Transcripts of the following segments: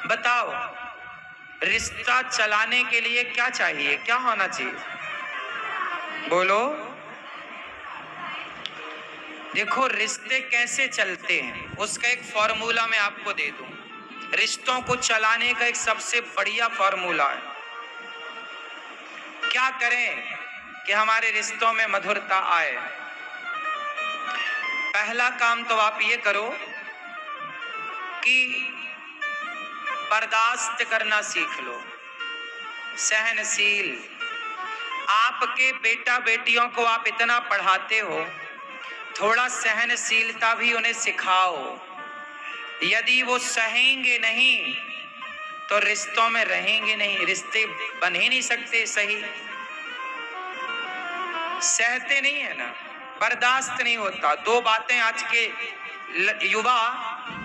बताओ, रिश्ता चलाने के लिए क्या चाहिए, क्या होना चाहिए? बोलो। देखो, रिश्ते कैसे चलते हैं उसका एक फॉर्मूला मैं आपको दे दूं। रिश्तों को चलाने का एक सबसे बढ़िया फॉर्मूला है। क्या करें कि हमारे रिश्तों में मधुरता आए? पहला काम तो आप ये करो कि बर्दाश्त करना सीख लो, सहनशील। आपके बेटा बेटियों को आप इतना पढ़ाते हो, थोड़ा सहनशीलता भी उन्हें सिखाओ। यदि वो सहेंगे नहीं तो रिश्तों में रहेंगे नहीं, रिश्ते बन ही नहीं सकते सही। सहते नहीं है ना, बर्दाश्त नहीं होता। दो बातें आज के युवा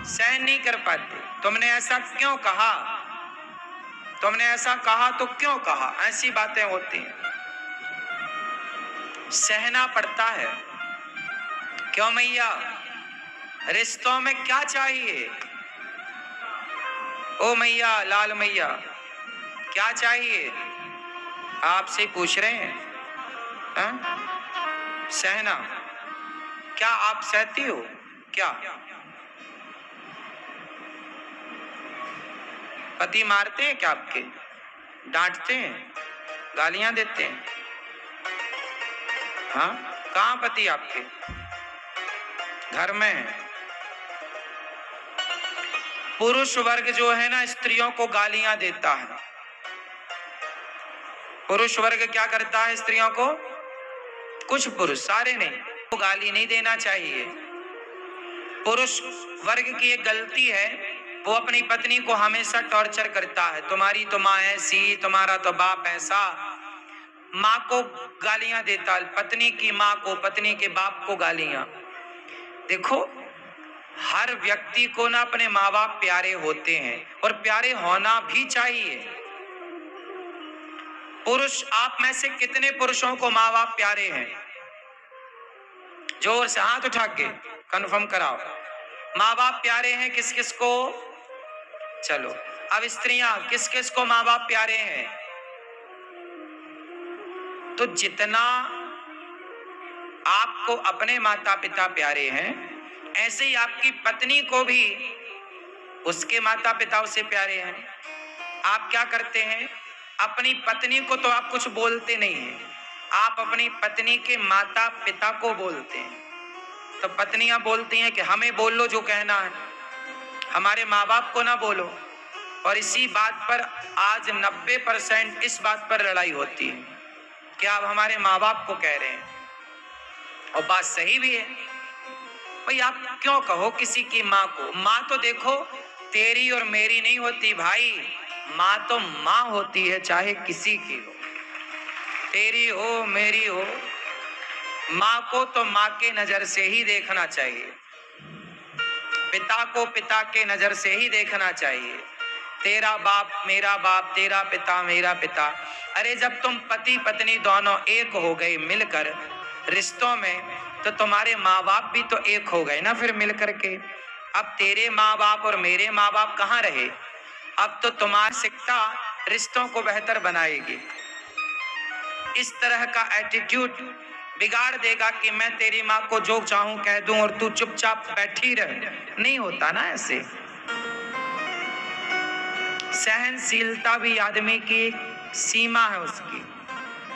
सहन नहीं कर पाते। तुमने ऐसा क्यों कहा, तुमने ऐसा कहा तो क्यों कहा, ऐसी बातें होती हैं। सहना पड़ता है। क्यों मैया? रिश्तों में क्या चाहिए? ओ मैया, लाल मैया, क्या चाहिए? आपसे पूछ रहे हैं, हा? सहना। क्या आप सहती हो क्या? पति मारते हैं क्या आपके? डांटते हैं, गालियां देते हैं? हाँ, कहाँ पति आपके? घर में है। पुरुष वर्ग जो है ना, स्त्रियों को गालियां देता है। पुरुष वर्ग क्या करता है स्त्रियों को? कुछ पुरुष, सारे नहीं, तो गाली नहीं देना चाहिए। पुरुष वर्ग की एक गलती है, वो अपनी पत्नी को हमेशा टॉर्चर करता है। तुम्हारी तो माँ ऐसी, तुम्हारा तो बाप ऐसा। माँ को गालियां देता है, पत्नी की माँ को, पत्नी के बाप को गालियां। देखो, हर व्यक्ति को ना अपने माँ बाप प्यारे होते हैं और प्यारे होना भी चाहिए। पुरुष, आप में से कितने पुरुषों को माँ बाप प्यारे हैं? जोर से हाथ उठा के कंफर्म कराओ। माँ बाप प्यारे हैं किस किस को? चलो, अब स्त्रियां, किस किस को माँ बाप प्यारे हैं? तो जितना आपको अपने माता पिता प्यारे हैं, ऐसे ही आपकी पत्नी को भी उसके माता पिता उसे प्यारे हैं। आप क्या करते हैं? अपनी पत्नी को तो आप कुछ बोलते नहीं हैं, आप अपनी पत्नी के माता पिता को बोलते हैं। तो पत्नियां बोलती हैं कि हमें बोल लो जो कहना है, हमारे माँ बाप को ना बोलो। और इसी बात पर आज 90% इस बात पर लड़ाई होती है कि आप हमारे माँ बाप को कह रहे हैं। और बात सही भी है भाई, आप क्यों कहो किसी की माँ को? माँ तो देखो तेरी और मेरी नहीं होती भाई, माँ तो माँ होती है, चाहे किसी की हो, तेरी हो मेरी हो। माँ को तो माँ के नजर से ही देखना चाहिए, पिता को पिता के नजर से ही देखना चाहिए। तेरा बाप मेरा बाप, तेरा पिता मेरा पिता। अरे जब तुम पति पत्नी दोनों एक हो गए मिलकर रिश्तों में, तो तुम्हारे माँ बाप भी तो एक हो गए ना फिर मिलकर के। अब तेरे माँ बाप और मेरे माँ बाप कहाँ रहे? अब तो तुम्हारी शिक्षा रिश्तों को बेहतर बनाएगी। इस तरह का एटीट्यूड बिगाड़ देगा कि मैं तेरी माँ को जो चाहूं कह दूं और तू चुपचाप बैठी रहे, नहीं होता ना ऐसे। सहनशीलता भी आदमी की एक सीमा है उसकी,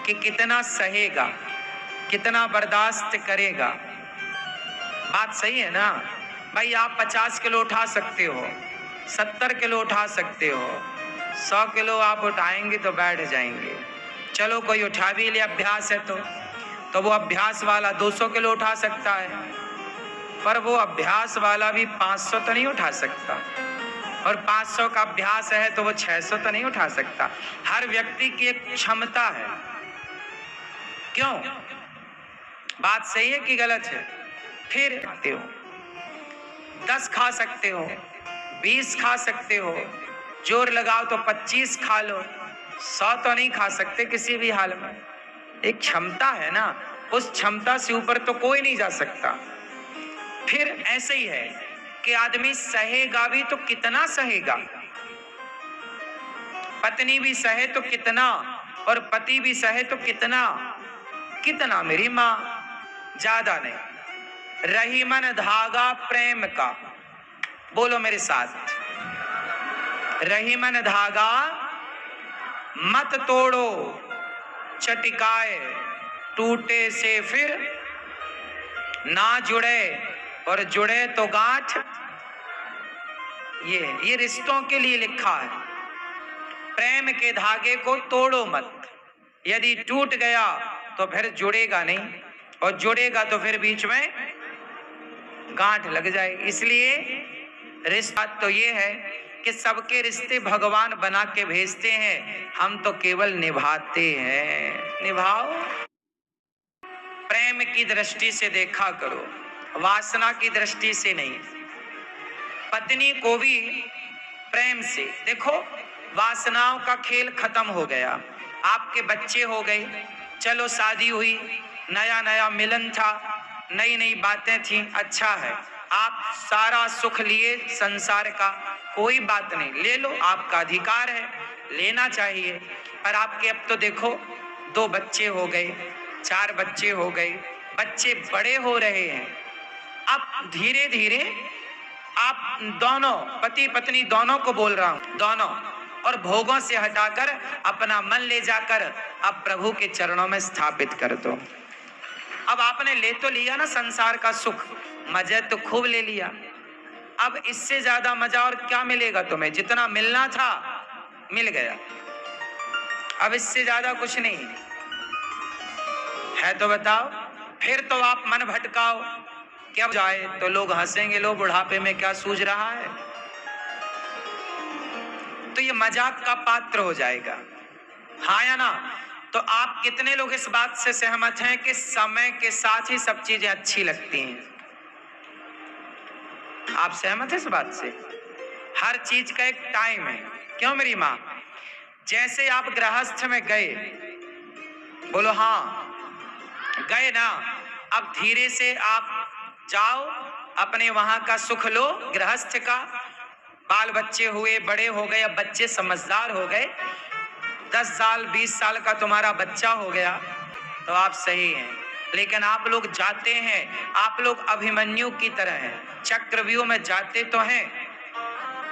कि कितना सहेगा, कितना बर्दाश्त करेगा। बात सही है ना भाई? आप 50 किलो उठा सकते हो, 70 किलो उठा सकते हो, 100 किलो आप उठाएंगे तो बैठ जाएंगे। चलो कोई उठा भी ले, अभ्यास है तो वो अभ्यास वाला 200 किलो उठा सकता है, पर वो अभ्यास वाला भी 500 तो नहीं उठा सकता। और 500 का अभ्यास है तो वो 600 तो नहीं उठा सकता। हर व्यक्ति की एक क्षमता है। क्यों? बात सही है कि गलत है? फिर खाते हो, 10 खा सकते हो, 20 खा सकते हो, जोर लगाओ तो 25 खा लो, 100 तो नहीं खा सकते किसी भी हाल में। एक क्षमता है ना, उस क्षमता से ऊपर तो कोई नहीं जा सकता। फिर ऐसे ही है कि आदमी सहेगा भी तो कितना सहेगा? पत्नी भी सहे तो कितना, और पति भी सहे तो कितना, कितना मेरी माँ, ज्यादा नहीं। रही मन धागा प्रेम का, बोलो मेरे साथ, रही मन धागा मत तोड़ो, चटकाए टूटे से फिर ना जुड़े, और जुड़े तो गांठ। ये रिश्तों के लिए लिखा है। प्रेम के धागे को तोड़ो मत, यदि टूट गया तो फिर जुड़ेगा नहीं, और जुड़ेगा तो फिर बीच में गांठ लग जाएगी। इसलिए रिश्ता तो ये है कि सबके रिश्ते भगवान बना के भेजते हैं, हम तो केवल निभाते हैं। निभाओ, प्रेम की दृष्टि से देखा करो, वासना की दृष्टि से नहीं। पत्नी को भी प्रेम से देखो। वासनाओं का खेल खत्म हो गया, आपके बच्चे हो गए, चलो शादी हुई, नया नया मिलन था, नई नई बातें थी, अच्छा है, आप सारा सुख लिए संसार का, कोई बात नहीं, ले लो, आपका अधिकार है, लेना चाहिए। पर आपके अब तो देखो 2 बच्चे हो गए, 4 बच्चे हो गए, बच्चे बड़े हो रहे हैं। अब धीरे धीरे आप दोनों, पति पत्नी दोनों को बोल रहा हूं, दोनों, और भोगों से हटाकर अपना मन ले जाकर अब प्रभु के चरणों में स्थापित कर दो। अब आपने ले तो लिया ना संसार का सुख, मजा तो खूब ले लिया, अब इससे ज्यादा मजा और क्या मिलेगा तुम्हें? जितना मिलना था मिल गया, अब इससे ज्यादा कुछ नहीं है। तो बताओ, फिर तो आप मन भटकाओ, क्या जाए तो लोग हंसेंगे, लो बुढ़ापे में क्या सूझ रहा है, तो ये मजाक का पात्र हो जाएगा। हाँ या ना? तो आप कितने लोग इस बात से सहमत हैं कि समय के साथ ही सब चीजें अच्छी लगती हैं? आप सहमत हैं इस बात से? हर चीज का एक टाइम है। क्यों मेरी माँ? जैसे आप गृहस्थ में गए, बोलो हाँ, गए ना, अब धीरे से आप जाओ, अपने वहां का सुख लो, गृहस्थ का, बाल बच्चे हुए, बड़े हो गए, अब बच्चे समझदार हो गए, 10 साल 20 साल का तुम्हारा बच्चा हो गया, तो आप सही हैं। लेकिन आप लोग जाते हैं, आप लोग अभिमन्यु की तरह हैं, चक्रव्यूह में जाते तो हैं,